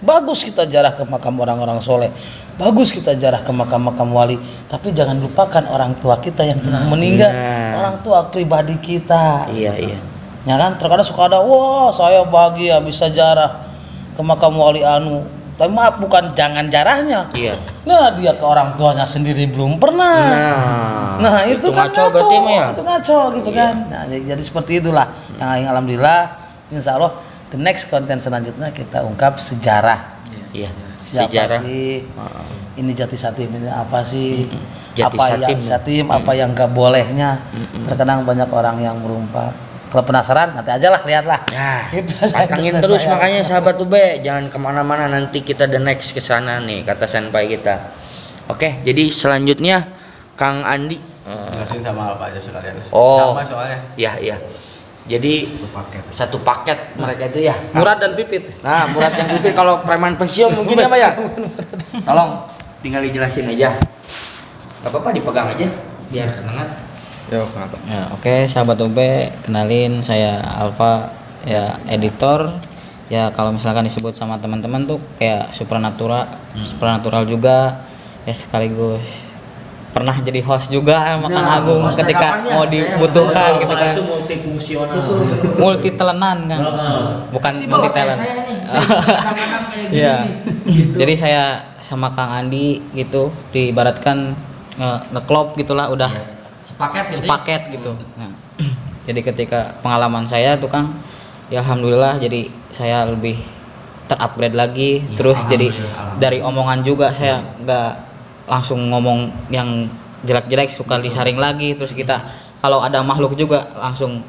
Bagus kita jarah ke makam orang-orang soleh. Bagus kita jarah ke makam-makam wali. Tapi jangan lupakan orang tua kita yang telah meninggal. Orang tua pribadi kita. Iya. Ya kan? Terkadang suka ada, wah saya bahagia bisa jarah ke makam wali anu. Tapi maaf, bukan jangan jarahnya. Iya. Nah, dia ke orang tuanya sendiri belum pernah. Nah, itu kan ngaco berarti mah ya. Itu ngaco gitu kan. Nah, jadi seperti itulah. Yang alhamdulillah insya Allah the next konten selanjutnya kita ungkap sejarah. Iya. Siapa Sejarah. sih? Ini Jati Satim ini apa sih? Jati Apa yang Satim. Satim, apa yang gak bolehnya? Terkadang banyak orang yang merumpa. Kalau penasaran nanti aja lah, lihatlah. Nah, Itu pantengin terus makanya sahabat Ube, jangan kemana-mana, nanti kita the next ke sana nih kata senpai kita. Oke, jadi selanjutnya Kang Andi. Jelasin sama Alfa aja sekalian. Oh. Sama soalnya. Iya. Jadi satu paket mereka itu ya. Murad dan Pipit. Nah, Murad yang Pipit kalau preman pensiun mungkin ya, Pak ya. Tolong tinggal dijelasin aja. Gak apa-apa, dipegang aja biar kenangan. Yo, kenapa? Ya, oke, sahabat UB, kenalin saya Alfa, ya editor. Ya kalau misalkan disebut sama teman-teman tuh kayak supernatural juga, ya sekaligus pernah jadi host juga sama Kang Agung ketika mau dibutuhkan gitu kan. Itu multifungsional. Multi telenan kan, bukan multi talent. Iya. Jadi saya sama Kang Andi gitu diibaratkan ngeklop gitulah, udah sepaket gitu. Nah, jadi ketika pengalaman saya tuh Kang, ya alhamdulillah jadi saya lebih terupgrade lagi. Terus jadi dari omongan juga saya nggak langsung ngomong yang jelek-jelek, suka disaring lagi. Terus kita kalau ada makhluk juga langsung,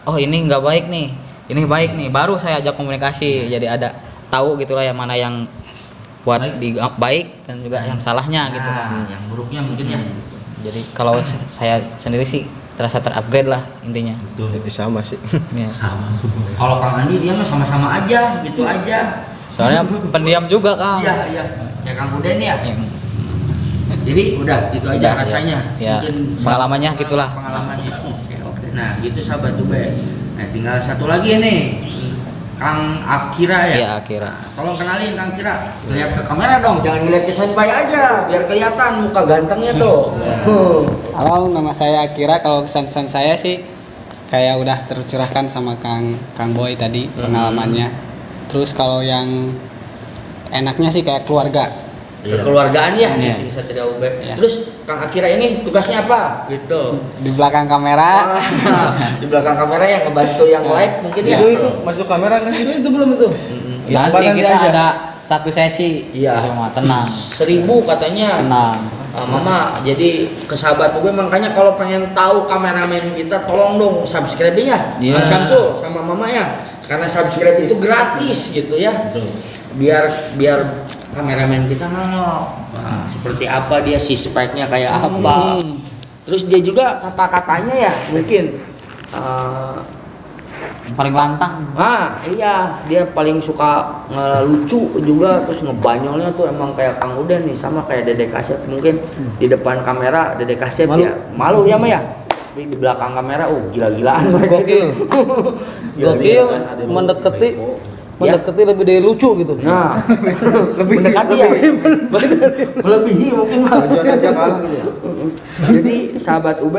oh ini nggak baik nih, ini baik nih, baru saya ajak komunikasi. Jadi ada tahu gitulah yang mana yang buat baik dan juga yang salahnya gitu kan. Yang buruknya mungkin ya. Jadi kalau saya sendiri sih terasa terupgrade lah intinya. Jadi sama sih. Ya. Kalau Kang Andi dia mah sama-sama aja, gitu aja. Soalnya pendiam juga Kang. Iya. Kayak Kang Buden ya. Jadi udah gitu aja rasanya. Ya. Mungkin Pengalamannya gitulah. Pengalamannya. Oke. Nah, gitu sahabat Ube. Nah, tinggal satu lagi nih. Kang Akira ya? Iya, Akira. Tolong kenalin Kang Akira. Lihat ke kamera dong, jangan ngeliat ke senpai aja, biar kelihatan muka gantengnya tuh. Halo, nama saya Akira. Kalau kesan-kesan saya sih kayak udah tercurahkan sama Kang Boy tadi pengalamannya. Terus kalau yang enaknya sih kayak keluarga. Kekeluargaan ya, Iya. di Satria UB. Iya. Terus Kang Akira ini tugasnya apa? Gitu. Di belakang kamera. Di belakang kamera yang ngebantu yang like mungkin ya. Itu masuk kamera nggak sih? Itu belum itu. Nanti kita ada satu sesi. Iya. Cuma tenang. 1000 katanya. Tenang. Mama, jadi ke sahabat UB makanya kalau pengen tahu kameramen kita tolong dong subscribe ya. Iya. Kang Samsul sama Mama ya. Karena subscribe itu gratis gitu ya. Biar kameramen kita nongol. Nah, seperti apa dia sih speknya kayak apa. Terus dia juga kata-katanya ya mungkin Yang paling lantang. iya, dia paling suka ngelucu juga, terus ngebanyolnya tuh emang kayak Kang Uden nih, sama kayak Dede Kasep mungkin di depan kamera Dede Kasep ya malu ya Mah ya. Tapi di belakang kamera gila-gilaan mereka Gokil. Gokil mendekati lebih dari lucu gitu. Nah, lebih mendekati ya. Melebihi mungkin mah. Aja kalah gitu ya. Jadi sahabat UB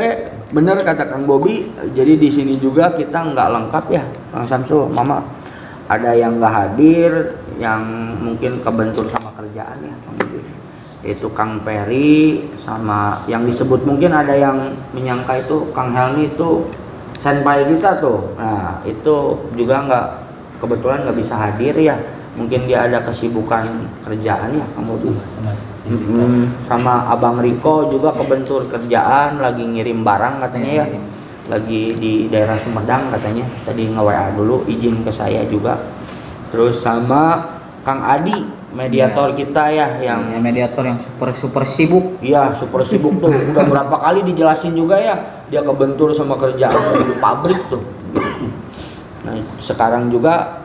bener kata Kang Bobi, jadi di sini juga kita nggak lengkap ya, Kang Samsul, Mama. Ada yang nggak hadir, yang mungkin kebentur sama kerjaan ya, Kang Bobi. Itu Kang Peri sama yang disebut mungkin ada yang menyangka itu Kang Helmi itu senpai kita tuh. Nah, itu juga kebetulan nggak bisa hadir ya, mungkin dia ada kesibukan kerjaan ya Kang Bobi. Sama Abang Riko juga kebentur kerjaan, lagi ngirim barang katanya ya, lagi di daerah Sumedang katanya, tadi nge-WA dulu izin ke saya juga. Terus sama Kang Adi mediator kita ya, yang Mediator yang super sibuk. iya super sibuk tuh, udah berapa kali dijelasin juga ya, dia kebentur sama kerjaan di pabrik tuh. Nah sekarang juga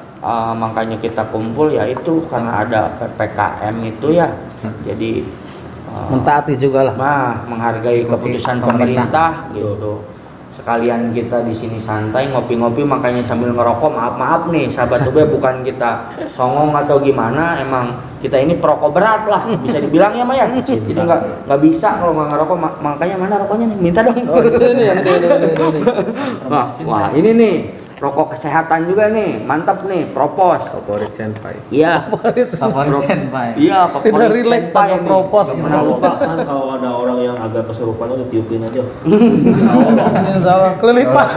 makanya kita kumpul ya itu karena ada PPKM itu ya, jadi Mentaati juga lah. menghargai keputusan pemerintah gitu. Sekalian kita di sini santai ngopi-ngopi, makanya sambil ngerokok, maaf nih sahabat UB, bukan kita songong atau gimana, emang kita ini perokok berat lah bisa dibilang ya Maya. Jadi nggak bisa kalau nggak ngerokok, makanya mana rokoknya nih, minta dong. Wah ini nih rokok kesehatan juga nih, mantap nih, Propos. Favorit senpai. Iya. Favorit senpai. Iya, Tidak favorit relate senpai sama nih. Propos Nggak gitu. pernah lupa. Kan kalau ada orang yang agak kesurupan udah tiupin aja. Salah kelilipan.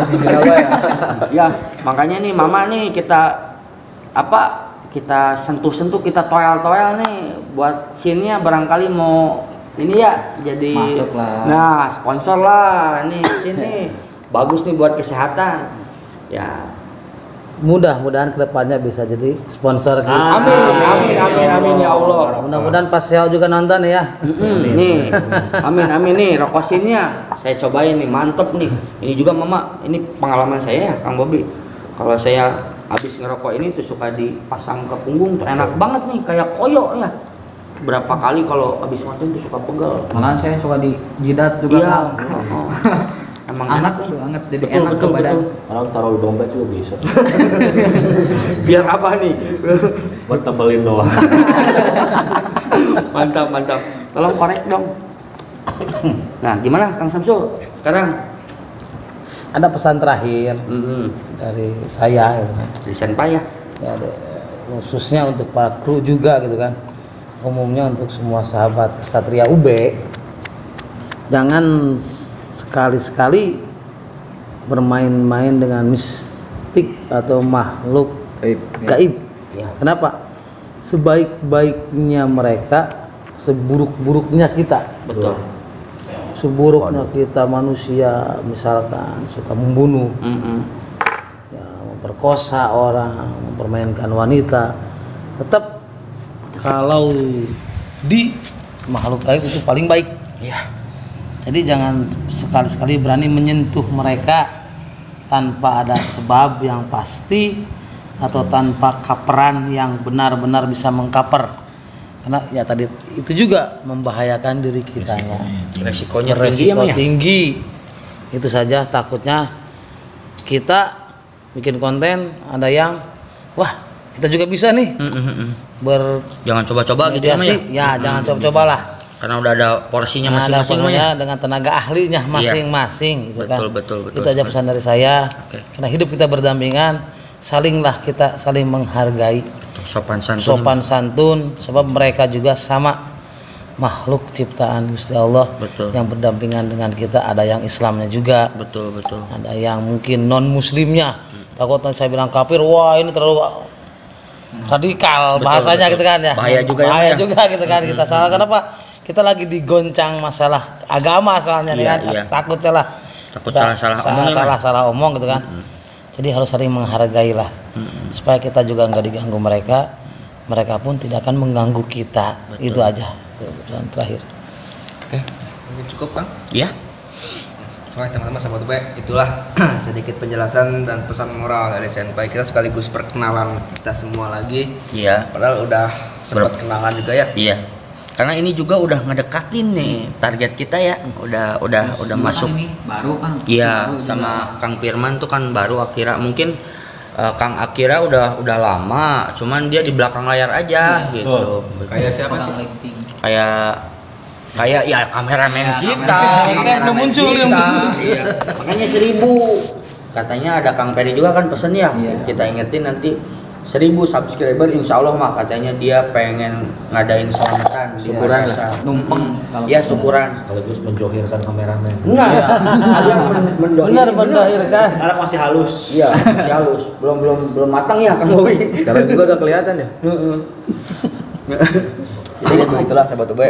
Ya, makanya nih Mama nih kita sentuh-sentuh, kita toel-toel nih buat sini ya, barangkali mau ini ya jadi Masuk lah. Nah, sponsor lah nih sini. Bagus nih buat kesehatan. Ya. Mudah-mudahan kedepannya bisa jadi sponsor gitu. Amin ya Allah. Mudah-mudahan pas Xiao juga nonton ya. Nih, amin nih rokosinnya. Saya cobain nih, mantep nih. Ini juga Mama, ini pengalaman saya ya, Kang Bobi. Kalau saya habis ngerokok ini tuh suka dipasang ke punggung tuh enak banget nih, kayak koyo ya. Berapa kali kalau habis nonton tuh suka pegel. Malahan saya suka di jidat juga. Iya. Kang. Emang Enak enak tuh, anget jadi Betul, enak betul, ke badan. betul. Orang taruh di dompet juga bisa. Biar apa nih? Buat tebelin doang. Mantap. Tolong korek dong. Nah, gimana Kang Samsul? Sekarang Ada pesan terakhir dari saya gitu kan. di senpai ya. Ya, khususnya untuk para kru juga gitu kan. Umumnya untuk semua sahabat Kesatria UB, jangan sekali-sekali bermain-main dengan mistik atau makhluk gaib. Kenapa? Sebaik-baiknya mereka, seburuk-buruknya kita. Betul. Seburuknya kita manusia, misalkan suka membunuh, ya, memperkosa orang, mempermainkan wanita. Tetap kalau di makhluk gaib itu paling baik. Iya. Jadi jangan sekali-sekali berani menyentuh mereka tanpa ada sebab yang pasti atau tanpa kaperan yang benar-benar bisa mengkaper. Karena ya tadi itu juga membahayakan diri kitanya. Resikonya Resiko tinggi ya. tinggi. Itu saja takutnya kita bikin konten ada yang wah kita juga bisa nih Jangan coba-coba gitu ya, Mas, bermediasi. Ya, jangan coba-cobalah. karena udah ada porsinya Nah, ada masing-masing, Mas, ya. porsinya dengan tenaga ahlinya masing-masing gitu kan. Betul. Itu aja pesan dari saya. Oke. Karena hidup kita berdampingan, salinglah kita saling menghargai, Sopan santun. sopan santun, sebab mereka juga sama makhluk ciptaan Gusti Allah Betul. yang berdampingan dengan kita. Ada yang Islamnya juga, Betul. ada yang mungkin non muslimnya. Takut nanti saya bilang kafir, wah ini terlalu radikal bahasanya gitu kan ya. Bahaya juga ya, Bahaya ya. juga gitu kan kita salah. Kenapa? Kita lagi digoncang masalah agama soalnya nih kan. Iya. Takut salah. Takut salah omong gitu kan. Jadi harus saling menghargai lah. Supaya kita juga nggak diganggu mereka. Mereka pun tidak akan mengganggu kita. Betul. Itu aja. Yang terakhir. Oke, mungkin cukup Bang. Iya. Soalnya teman-teman sahabat UB, itulah sedikit penjelasan dan pesan moral dari Senpai kita sekaligus perkenalan kita semua lagi. Iya. Padahal udah sempat kenalan juga ya. Iya. Karena ini juga udah ngedekatin nih target kita ya. Udah masuk. Ini baru Kang. Iya, Baru sama Kang Firman tuh kan baru Akira. Mungkin Kang Akira udah lama, cuman dia di belakang layar aja gitu. Kayak siapa sih? Kayak ya kameramen kita. Kita yang belum muncul, yang belum muncul. Iya. Makanya 1000. Katanya ada Kang Peri juga kan pesen ya. Kita ingetin nanti 1000 subscriber, insya Allah mah katanya dia pengen ngadain selamatan Syukuran lah. numpeng kalau Ya syukuran. Sekaligus menjohirkan kameramen. Enggak. Ada yang Benar mendahirkan. Sekarang masih halus. Iya, masih halus. Belum matang ya Kang Bowi. Sekarang juga udah kelihatan ya. Jadi begitulah sahabat UB.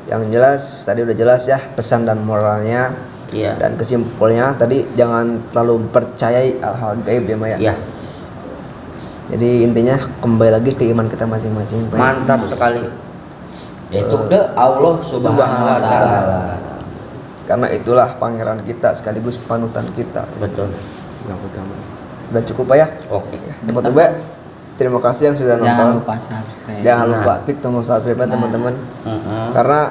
Yang jelas tadi udah jelas ya pesan dan moralnya. Iya. Dan kesimpulannya tadi jangan terlalu percayai hal-hal gaib ya Maya. Iya. Jadi intinya kembali lagi ke iman kita masing-masing. Pak. Mantap sekali. Yaitu ke Allah Subhanahu wa taala. Karena itulah pangeran kita sekaligus panutan kita. Betul. Yang utama. Udah cukup Pak ya? Oke. Sahabat UB, terima kasih yang sudah Jangan nonton. lupa subscribe. Jangan lupa klik tombol subscribe teman-teman. Heeh. Karena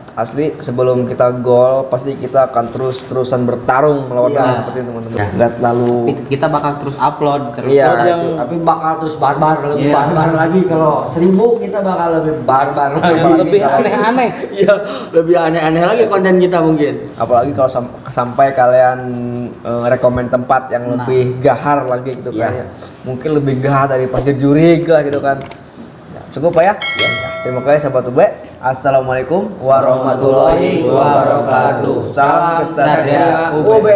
asli sebelum kita gol pasti kita akan terus-terusan bertarung melawan hal seperti itu teman-teman. Enggak terlalu Kita bakal terus upload terus. Iya, Yang itu. tapi bakal terus barbar, lebih Iya. barbar lagi. Kalau 1000 kita bakal lebih barbar lagi. Lebih aneh-aneh. Iya, lebih aneh-aneh lagi konten kita mungkin. apalagi kalau sampai kalian rekomen tempat yang lebih gahar lagi gitu Iya. kan ya. Mungkin lebih gahar dari Pasir Jurig lah gitu kan. Ya, cukup Pak ya? Ya. Terima kasih sahabat UB. Assalamualaikum warahmatullahi wabarakatuh. Salam kesehatan Kesadaran UB.